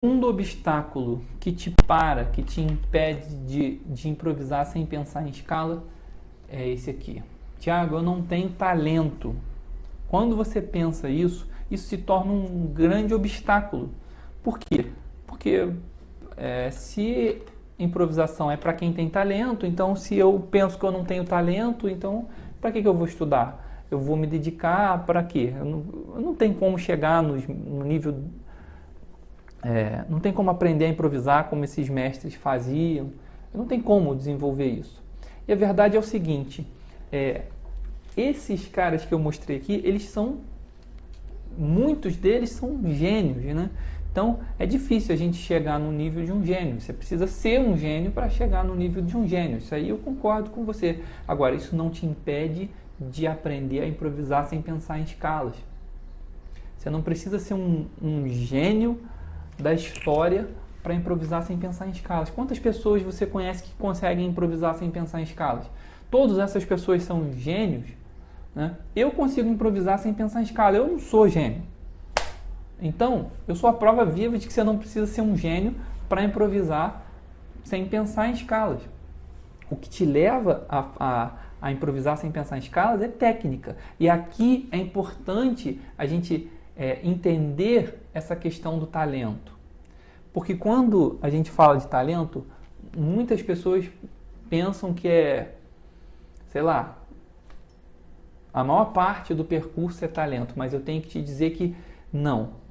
segundo obstáculo que te que te impede de improvisar sem pensar em escala é esse aqui. Tiago, eu não tenho talento. Quando você pensa isso, isso se torna um grande obstáculo. Por quê? Porque se improvisação é para quem tem talento, então se eu penso que eu não tenho talento, então para que eu vou estudar? Eu vou me dedicar para quê? Eu não tenho como chegar no nível... não tem como aprender a improvisar como esses mestres faziam. Não tem como desenvolver isso. E a verdade é o seguinte, esses caras que eu mostrei aqui, muitos deles são gênios, né? Então é difícil a gente chegar no nível de um gênio. Você precisa ser um gênio para chegar no nível de um gênio. Isso aí eu concordo com você. Agora, isso não te impede de aprender a improvisar sem pensar em escalas. Você não precisa ser um gênio da história para improvisar sem pensar em escalas. Quantas pessoas você conhece que conseguem improvisar sem pensar em escalas? Todas essas pessoas são gênios, né? Eu consigo improvisar sem pensar em escala. Eu não sou gênio. Então, eu sou a prova viva de que você não precisa ser um gênio para improvisar sem pensar em escalas. O que te leva a improvisar sem pensar em escalas é técnica. E aqui é importante a gente entender essa questão do talento. Porque quando a gente fala de talento, muitas pessoas pensam que sei lá, a maior parte do percurso é talento, mas eu tenho que te dizer que não.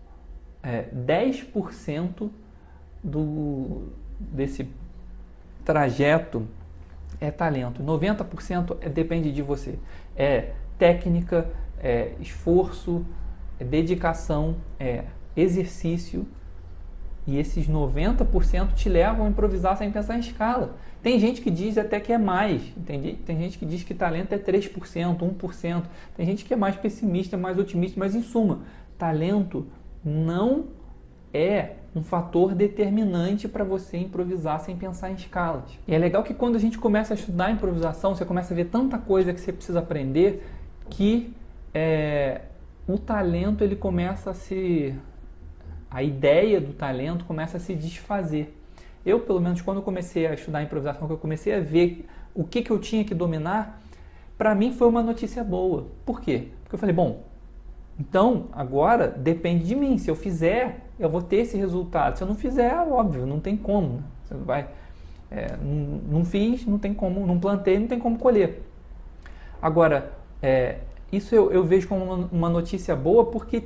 10% desse trajeto é talento, 90% depende de você. É técnica, é esforço, é dedicação, é exercício, e esses 90% te levam a improvisar sem pensar em escala. Tem gente que diz até que é mais, entende? Tem gente que diz que talento é 3%, 1%, tem gente que é mais pessimista, mais otimista, mas em suma, talento não é um fator determinante para você improvisar sem pensar em escalas. E é legal que quando a gente começa a estudar improvisação, você começa a ver tanta coisa que você precisa aprender que o talento ele começa a ideia do talento começa a se desfazer. Eu, pelo menos, quando eu comecei a estudar improvisação, que eu comecei a ver o que eu tinha que dominar, para mim foi uma notícia boa. Por quê? Porque eu falei, bom, então agora depende de mim. Se eu fizer, eu vou ter esse resultado. Se eu não fizer, óbvio, não tem como. Né? Você vai, não fiz, não tem como, não plantei, não tem como colher. Agora, isso eu vejo como uma notícia boa porque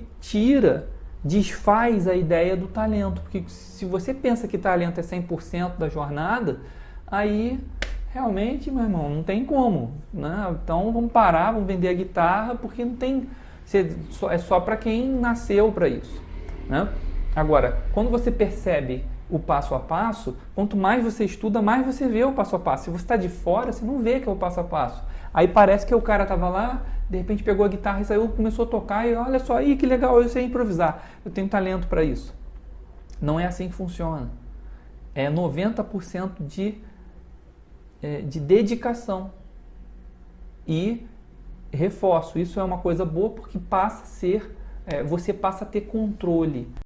desfaz a ideia do talento. Porque se você pensa que talento é 100% da jornada, aí realmente, meu irmão, não tem como. Né? Então vamos parar, vamos vender a guitarra, porque não tem... é só para quem nasceu para isso. Né? Agora, quando você percebe o passo a passo, quanto mais você estuda, mais você vê o passo a passo. Se você está de fora, você não vê que é o passo a passo. Aí parece que o cara estava lá, de repente pegou a guitarra e saiu, começou a tocar e olha só, que legal, eu sei improvisar, eu tenho talento para isso. Não é assim que funciona. É 90% de dedicação. E reforço, isso é uma coisa boa porque você passa a ter controle.